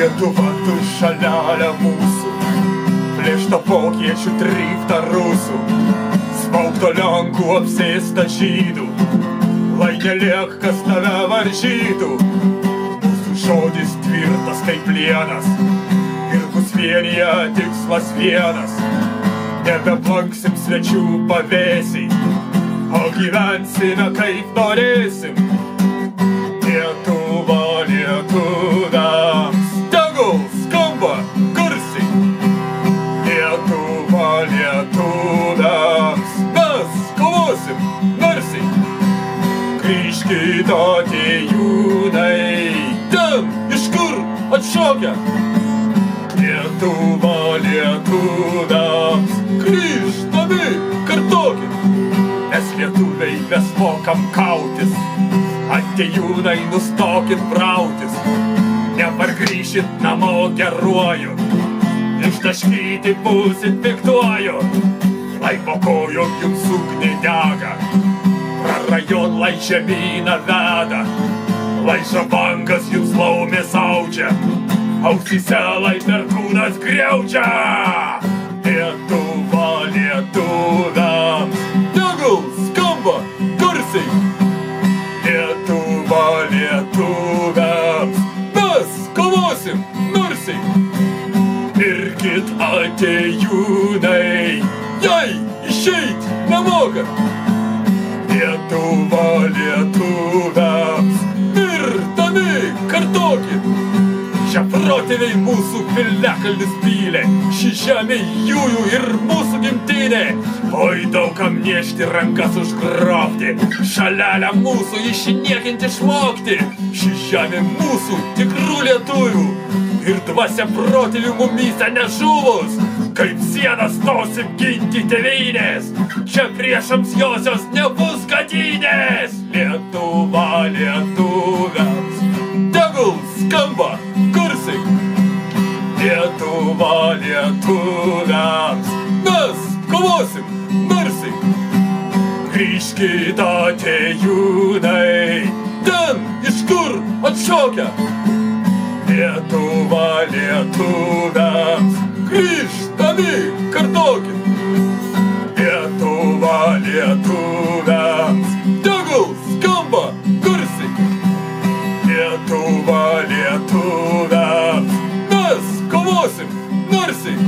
Lietuva tu šalelė mūsų, plėšta vokiečių trypta rusų, smaugto lenkų apsėsta žydų, lai neliek kas tave varžytų. Mūsų žodis tvirtas kaip plienas ir mus vienija tikslas vienas. Nebeplanksim svečių pavėsiai, o gyvensime kaip norėsim. Lietuva lietuviams, tegul skamba garsiai. Lietuva lietuviams, mes kovosim garsiai. Grįžkit atėjūnai, ten iš kur atšokę. Lietuva lietuviams, grįžtami kartokit. Mes lietuviai, mes mokam kautis, atėjūnai nustokit brautis. Nepargrįšit namo geruoju, ištaškyti būsit piktuoju. Lai po kojom jums ugnį dega, prarajon lai žemyną veda, lai žabangas jums laumės audžia, ausyse lai perkūnas griaudžia. Lietuva lietuviams, tegul skamba garsiai. Lietuva lietuviams, mes kovosim narsiai. Pirkit atėjūnai, jei išeit nemoka. Lietuva lietuviams, mirdami kartokit. Čia protėviai mūsų piliakalnis pylė, ši žemė jųjų ir mūsų gimtinė. Oi daug kam niešti rankas užgrobti, šalelę mūsų išniekinti išmokti. Ši žemė mūsų tikrų lietuvių ir dvasia protėvių mumyse nežuvus. Kaip sienas stosim ginti tėvynės, čia priešams josios nebus gadynės. Lietuva lietuviams, tegul skamba garsiai. Lietuva lietuviams, mes kovosim narsiai. Grįžkit atėjūnai, ten iš kur atšokę. Lietuva lietuviams, grįžtami kartokit. Lietuva lietuviams, tegul skamba garsiai. Lietuva lietuviams, mes kovosim narsiai.